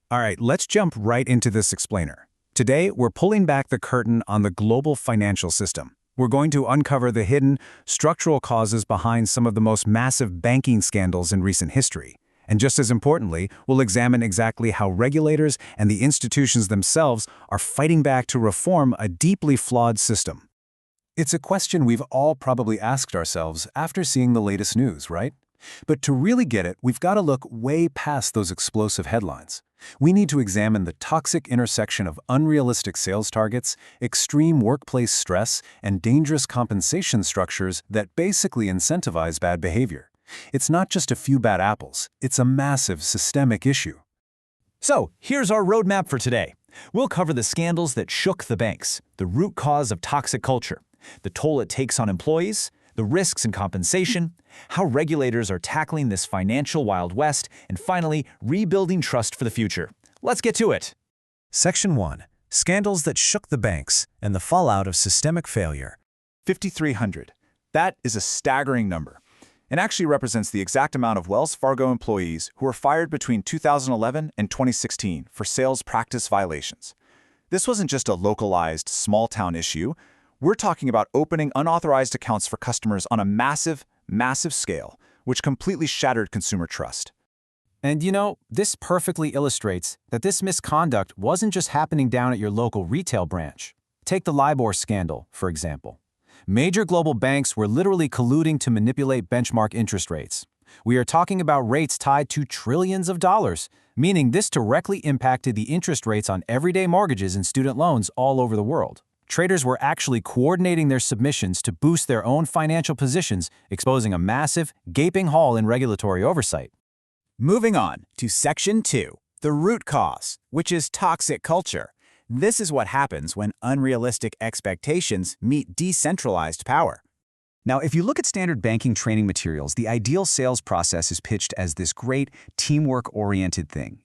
All right, let's jump right into this explainer. Today, we're pulling back the curtain on the global financial system. We're going to uncover the hidden, structural causes behind some of the most massive banking scandals in recent history. And just as importantly, we'll examine exactly how regulators and the institutions themselves are fighting back to reform a deeply flawed system. It's a question we've all probably asked ourselves after seeing the latest news, right? But to really get it, we've got to look way past those explosive headlines. We need to examine the toxic intersection of unrealistic sales targets, extreme workplace stress, and dangerous compensation structures that basically incentivize bad behavior. It's not just a few bad apples, it's a massive systemic issue. So, here's our roadmap for today. We'll cover the scandals that shook the banks, the root cause of toxic culture, the toll it takes on employees, the risks in compensation, how regulators are tackling this financial Wild West, and finally, rebuilding trust for the future. Let's get to it. Section 1. Scandals that shook the banks and the fallout of systemic failure. 5,300. That is a staggering number. It actually represents the exact amount of Wells Fargo employees who were fired between 2011 and 2016 for sales practice violations. This wasn't just a localized, small-town issue. We're talking about opening unauthorized accounts for customers on a massive scale, which completely shattered consumer trust. And this perfectly illustrates that this misconduct wasn't just happening down at your local retail branch. Take the LIBOR scandal, for example. Major global banks were literally colluding to manipulate benchmark interest rates. We are talking about rates tied to trillions of dollars, meaning this directly impacted the interest rates on everyday mortgages and student loans all over the world. Traders were actually coordinating their submissions to boost their own financial positions, exposing a massive, gaping hole in regulatory oversight. Moving on to Section 2, the root cause, which is toxic culture. This is what happens when unrealistic expectations meet decentralized power. Now, if you look at standard banking training materials, the ideal sales process is pitched as this great teamwork-oriented thing.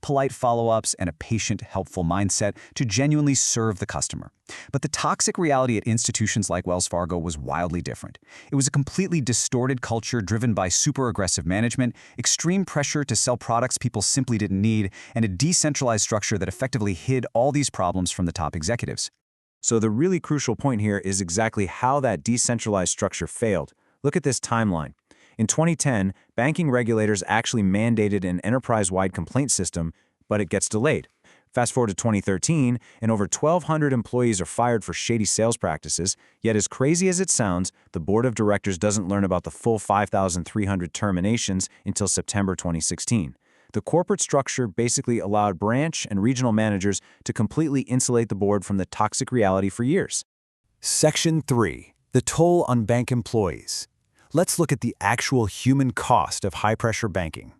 Polite follow-ups and a patient, helpful mindset to genuinely serve the customer. But the toxic reality at institutions like Wells Fargo was wildly different. It was a completely distorted culture driven by super aggressive management, extreme pressure to sell products people simply didn't need, and a decentralized structure that effectively hid all these problems from the top executives. So the really crucial point here is exactly how that decentralized structure failed. Look at this timeline. In 2010, banking regulators actually mandated an enterprise-wide complaint system, but it gets delayed. Fast forward to 2013, and over 1,200 employees are fired for shady sales practices, yet as crazy as it sounds, the board of directors doesn't learn about the full 5,300 terminations until September 2016. The corporate structure basically allowed branch and regional managers to completely insulate the board from the toxic reality for years. Section 3. The toll on bank employees. Let's look at the actual human cost of high-pressure banking.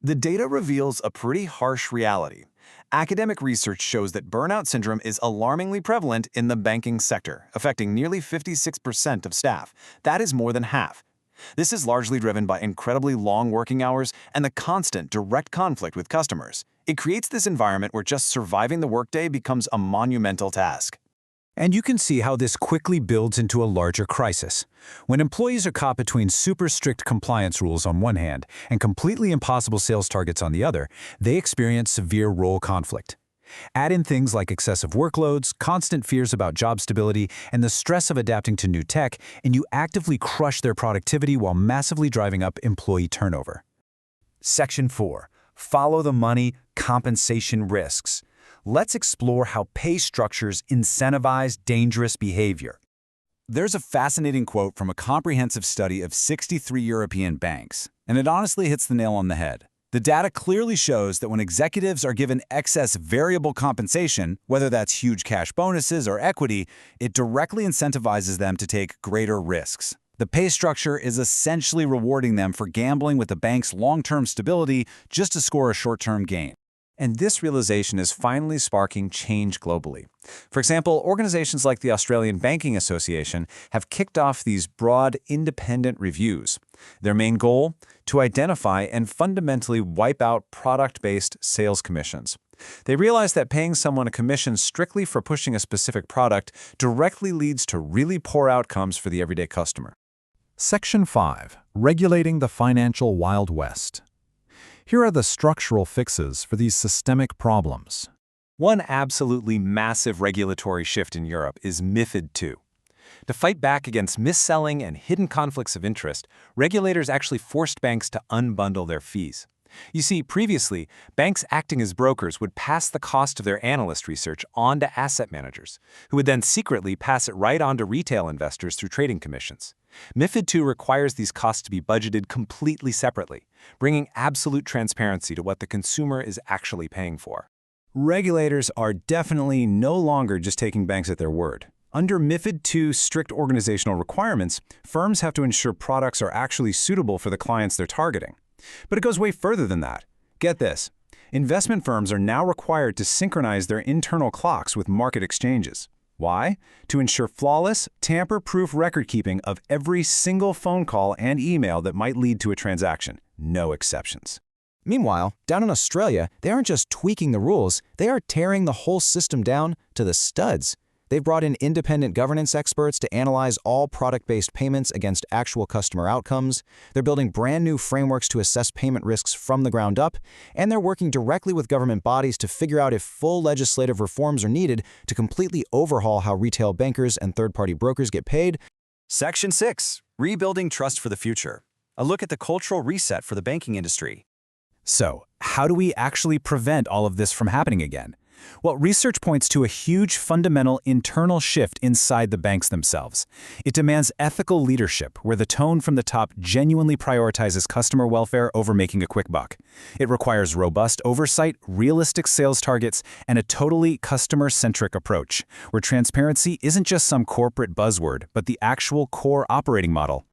The data reveals a pretty harsh reality. Academic research shows that burnout syndrome is alarmingly prevalent in the banking sector, affecting nearly 56% of staff. That is more than half. This is largely driven by incredibly long working hours and the constant direct conflict with customers. It creates this environment where just surviving the workday becomes a monumental task. And you can see how this quickly builds into a larger crisis. When employees are caught between super strict compliance rules on one hand and completely impossible sales targets on the other, they experience severe role conflict. Add in things like excessive workloads, constant fears about job stability, and the stress of adapting to new tech, and you actively crush their productivity while massively driving up employee turnover. Section 4. Follow the money, compensation risks. Let's explore how pay structures incentivize dangerous behavior. There's a fascinating quote from a comprehensive study of 63 European banks, and it honestly hits the nail on the head. The data clearly shows that when executives are given excess variable compensation, whether that's huge cash bonuses or equity, it directly incentivizes them to take greater risks. The pay structure is essentially rewarding them for gambling with the bank's long-term stability just to score a short-term gain. And this realization is finally sparking change globally. For example, organizations like the Australian Banking Association have kicked off these broad, independent reviews. Their main goal? To identify and fundamentally wipe out product-based sales commissions. They realize that paying someone a commission strictly for pushing a specific product directly leads to really poor outcomes for the everyday customer. Section 5. Regulating the Financial Wild West. Here are the structural fixes for these systemic problems. One absolutely massive regulatory shift in Europe is MiFID II. To fight back against mis-selling and hidden conflicts of interest, regulators actually forced banks to unbundle their fees. You see, previously, banks acting as brokers would pass the cost of their analyst research on to asset managers, who would then secretly pass it right on to retail investors through trading commissions. MiFID II requires these costs to be budgeted completely separately, bringing absolute transparency to what the consumer is actually paying for. Regulators are definitely no longer just taking banks at their word. Under MiFID II's strict organizational requirements, firms have to ensure products are actually suitable for the clients they're targeting. But it goes way further than that. Get this. Investment firms are now required to synchronize their internal clocks with market exchanges. Why? To ensure flawless, tamper-proof record-keeping of every single phone call and email that might lead to a transaction. No exceptions. Meanwhile, down in Australia, they aren't just tweaking the rules, they are tearing the whole system down to the studs. They've brought in independent governance experts to analyze all product-based payments against actual customer outcomes. They're building brand new frameworks to assess payment risks from the ground up, and they're working directly with government bodies to figure out if full legislative reforms are needed to completely overhaul how retail bankers and third-party brokers get paid. Section 6. Rebuilding Trust for the Future. A look at the cultural reset for the banking industry. So, how do we actually prevent all of this from happening again? Well, research points to a huge fundamental internal shift inside the banks themselves. It demands ethical leadership, where the tone from the top genuinely prioritizes customer welfare over making a quick buck. It requires robust oversight, realistic sales targets, and a totally customer-centric approach, where transparency isn't just some corporate buzzword, but the actual core operating model.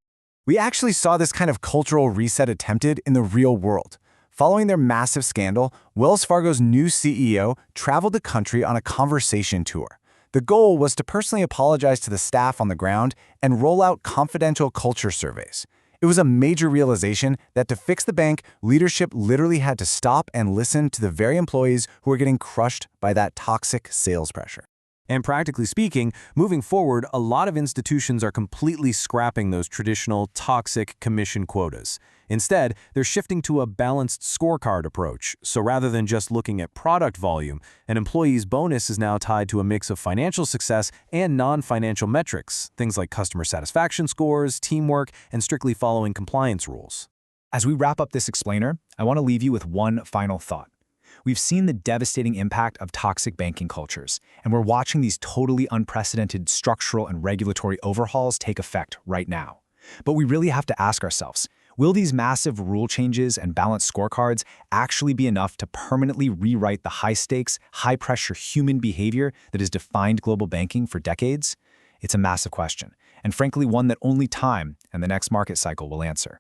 We actually saw this kind of cultural reset attempted in the real world. Following their massive scandal, Wells Fargo's new CEO traveled the country on a conversation tour. The goal was to personally apologize to the staff on the ground and roll out confidential culture surveys. It was a major realization that to fix the bank, leadership literally had to stop and listen to the very employees who were getting crushed by that toxic sales pressure. And practically speaking, moving forward, a lot of institutions are completely scrapping those traditional toxic commission quotas. Instead, they're shifting to a balanced scorecard approach. So rather than just looking at product volume, an employee's bonus is now tied to a mix of financial success and non-financial metrics, things like customer satisfaction scores, teamwork, and strictly following compliance rules. As we wrap up this explainer, I want to leave you with one final thought. We've seen the devastating impact of toxic banking cultures, and we're watching these totally unprecedented structural and regulatory overhauls take effect right now. But we really have to ask ourselves, will these massive rule changes and balanced scorecards actually be enough to permanently rewrite the high-stakes, high-pressure human behavior that has defined global banking for decades? It's a massive question, and frankly one that only time and the next market cycle will answer.